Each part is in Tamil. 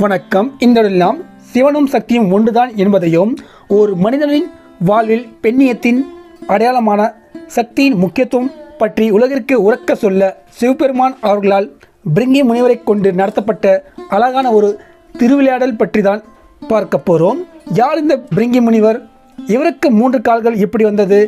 வணக்கம். இந்தெல்லாம் சிவனும் சக்தியும் ஒன்றுதான் என்பதையும் ஒரு மனிதனின் வாழ்வில் பெண்ணியத்தின் அடையாளமான சக்தியின் முக்கியத்துவம் பற்றி உலகிற்கு உரக்க சொல்ல சிவபெருமான் அவர்களால் பிரிங்கி முனிவரை கொண்டு நடத்தப்பட்ட அழகான ஒரு திருவிளையாடல் பற்றி தான் பார்க்க போகிறோம். யார் இந்த பிரிங்கி முனிவர்? இவருக்கு 3 கால்கள் எப்படி வந்தது?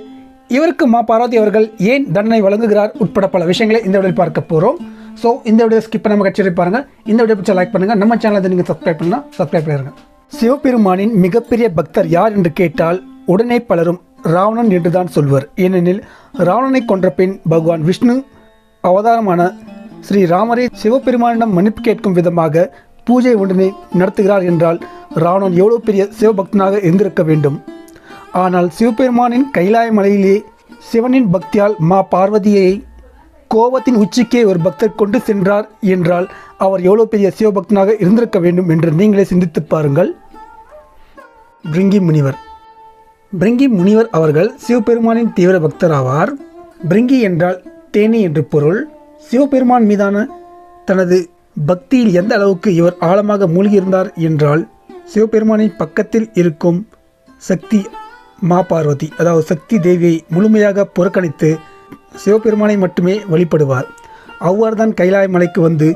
இவருக்கு பார்வதி அவர்கள் ஏன் தண்டனை வழங்குகிறார்? உட்பட பல விஷயங்களை இந்த வீடியோவில் பார்க்க போகிறோம். ஸோ இந்த வீடியோ ஸ்கிப் பண்ணாமல் கட்சி பாருங்கள். இந்த வீடியோ பிடிச்சா லைக் பண்ணுங்கள். நம்ம சேனலை நீங்கள் சப்ஸ்கிரைப் பண்ணலாம், சப்ஸ்கிரைப் பண்ணிடுங்க. சிவபெருமானின் மிகப்பெரிய பக்தர் யார் என்று கேட்டால் உடனே பலரும் ராவணன் என்று தான் சொல்வர். ஏனெனில் ராவணனை கொன்ற பின் பகவான் விஷ்ணு அவதாரமான ஸ்ரீ ராமரே சிவபெருமானிடம் மன்னிப்பு கேட்கும் விதமாக பூஜை ஒன்றினை நடத்துகிறார் என்றால் ராவணன் எவ்வளோ பெரிய சிவபக்தனாக இருந்திருக்க வேண்டும். ஆனால் சிவபெருமானின் கைலாய மலையிலே சிவனின் பக்தியால் பார்வதியை கோபத்தின் உச்சிக்கே ஒரு பக்தர் கொண்டு சென்றார் என்றால் அவர் எவ்வளோ பெரிய சிவபக்தனாக இருந்திருக்க வேண்டும் என்று நீங்களே சிந்தித்து பாருங்கள். பிரிங்கி முனிவர் அவர்கள் சிவபெருமானின் தீவிர பக்தர் ஆவார். பிரிங்கி என்றால் தேனி என்று பொருள். சிவபெருமான் மீதான தனது பக்தியில் எந்த அளவுக்கு இவர் ஆழமாக மூழ்கியிருந்தார் என்றால் சிவபெருமானின் பக்கத்தில் இருக்கும் சக்தி பார்வதி, அதாவது சக்தி தேவியை முழுமையாக புறக்கணித்து சிவபெருமானை மட்டுமே வழிபடுவார். அவ்வாறு தான் கைலாய மலைக்கு வந்து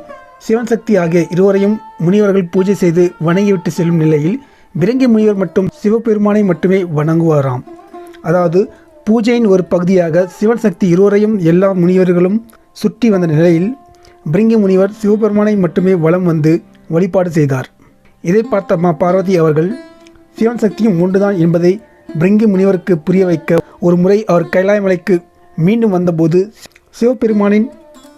சிவன் சக்தி ஆகிய இருவரையும் முனிவர்கள் பூஜை செய்து வணங்கிவிட்டு செல்லும் நிலையில் பிரிங்கி முனிவர் மட்டும் சிவபெருமானை மட்டுமே வணங்குவாராம். அதாவது பூஜையின் ஒரு பகுதியாக சிவன் சக்தி இருவரையும் எல்லா முனிவர்களும் சுற்றி வந்த நிலையில் பிரிங்கி முனிவர் சிவபெருமானை மட்டுமே வலம் வந்து வழிபாடு செய்தார். இதை பார்த்த பார்வதி அவர்கள் சிவன் சக்தியும் ஒன்றுதான் என்பதை பிரிங்கி முனிவருக்கு புரிய வைக்க ஒரு முறை அவர் கைலாய மலைக்கு மீண்டும் வந்தபோது சிவபெருமானின்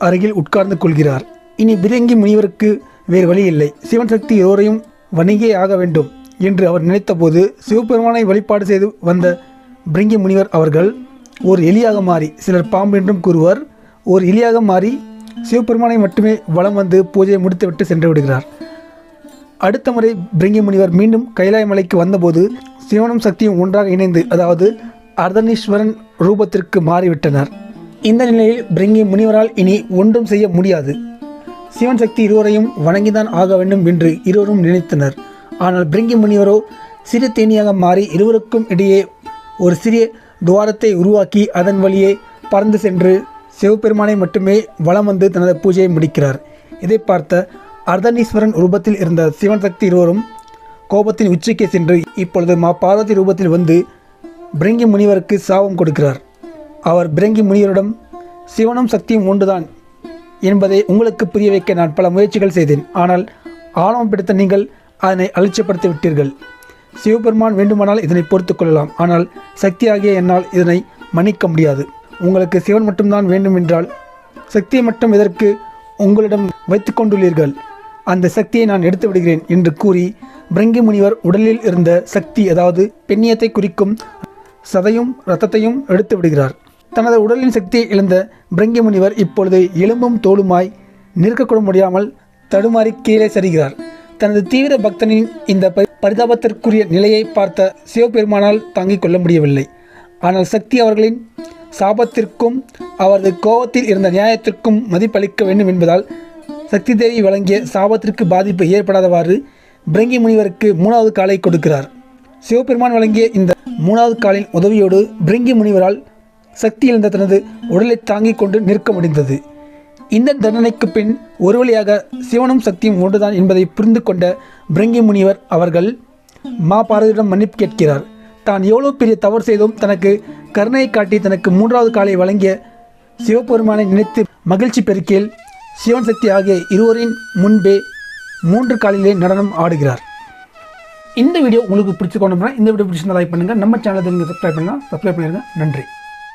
அருகில் உட்கார்ந்து கொள்கிறார். இனி பிரிங்கி முனிவருக்கு வேறு வழி இல்லை, சிவன் சக்தி எல்லோரையும் வணங்கியே ஆக வேண்டும் என்று அவர் நினைத்தபோது சிவபெருமானை வழிபாடு செய்து வந்த பிரிங்கி முனிவர் அவர்கள் ஒரு எலியாக மாறி, சிலர் பாம்பு என்றும் கூறுவர், ஒரு எலியாக மாறி சிவபெருமானை மட்டுமே வலம் வந்து பூஜையை முடித்துவிட்டு சென்று விடுகிறார். அடுத்த முறை பிரிங்கி முனிவர் மீண்டும் கைலாய மலைக்கு வந்தபோது சிவனும் சக்தியும் ஒன்றாக இணைந்து, அதாவது அர்த்தநாரீஸ்வரன் ரூபத்திற்கு மாறிவிட்டனர். இந்த நிலையில் பிரிங்கி முனிவரால் இனி ஒன்றும் செய்ய முடியாது. சிவன் சக்தி இருவரையும் வணங்கிதான் ஆக வேண்டும் என்று இருவரும் நினைத்தனர். ஆனால் பிரிங்கி முனிவரோ சிறு தேனியாக மாறி இருவருக்கும் இடையே ஒரு சிறிய துவாரத்தை உருவாக்கி அதன் வழியே பறந்து சென்று சிவபெருமானை மட்டுமே வலம் வந்து தனது பூஜையை முடிக்கிறார். இதை பார்த்த அர்த்தநாரீஸ்வரன் ரூபத்தில் இருந்த சிவன் சக்தி இருவரும் கோபத்தின் உச்சிக்கே சென்று இப்பொழுது பார்வதி ரூபத்தில் வந்து பிரிங்கி முனிவருக்கு சாபம் கொடுக்கிறார். அவர் பிரிங்கி முனிவரிடம் சிவனும் சக்தியும் ஒன்றுதான் என்பதை உங்களுக்கு புரிய வைக்க நான் பல முயற்சிகள் செய்தேன். ஆனால் ஆணவம் பிடித்த நீங்கள் அதனை அலட்சியப்படுத்தி விட்டீர்கள். சிவபெருமான் வேண்டுமானால் இதனை பொறுத்து கொள்ளலாம், ஆனால் சக்தியாகிய என்னால் இதனை மன்னிக்க முடியாது. உங்களுக்கு சிவன் மட்டும்தான் வேண்டும் என்றால் சக்தியை மட்டும் எதற்கு உங்களிடம் வைத்து கொண்டுள்ளீர்கள்? அந்த சக்தியை நான் எடுத்து விடுகிறேன் என்று கூறி பிரிங்கி முனிவர் உடலில் இருந்த சக்தி, அதாவது பெண்ணியத்தை குறிக்கும் சதையும் இரத்தத்தையும் எடுத்து விடுகிறார். தனது உடலின் சக்தியை இழந்த பிரிங்கி முனிவர் இப்பொழுது எலும்பும் தோலுமாய் நிற்கக்கூட முடியாமல் தடுமாறி கீழே சரிகிறார். தனது தீவிர பக்தனின் இந்த பரிதாபத்திற்குரிய நிலையை பார்த்த சிவபெருமானால் தாங்கிக் கொள்ள முடியவில்லை. ஆனால் சக்தி அவர்களின் சாபத்திற்கும் அவரது கோபத்தில் இருந்த நியாயத்திற்கும் மதிப்பளிக்க வேண்டும் என்பதால் சக்தி தேவி வழங்கிய சாபத்திற்கு பாதிப்பு ஏற்படாதவாறு பிரிங்கி முனிவருக்கு 3வது காலை கொடுக்கிறார். சிவபெருமான் வழங்கிய இந்த 3வது காலின் உதவியோடு பிரிங்கி முனிவரால் சக்தி இழந்த தனது உடலை தாங்கிக் கொண்டு நிற்க முடிந்தது. இந்த தண்டனைக்கு பின் ஒரு வழியாக சிவனும் சக்தியும் ஒன்றுதான் என்பதை புரிந்து கொண்ட பிரிங்கி முனிவர் அவர்கள் பார்வதியிடம் மன்னிப்பு கேட்கிறார். தான் எவ்வளோ பெரிய தவறு செய்தும் தனக்கு கருணையை காட்டி தனக்கு 3வது காலை வழங்கிய சிவபெருமானை நினைத்து மகிழ்ச்சி பெருக்கில் சிவன் சக்தி ஆகிய இருவரின் முன்பே 3 காலிலே நடனம் ஆடுகிறார். இந்த வீடியோ உங்களுக்கு பிடிச்சிக்கொண்டோம்னா இந்த வீடியோ பிடிச்சிருந்தா லைக் பண்ணுங்கள். நம்ம சேனலை நீங்கள் சப்ஸ்கிரைப் பண்ணலாம், சப்ஸ்கிரைப் பண்ணிடுங்க. நன்றி.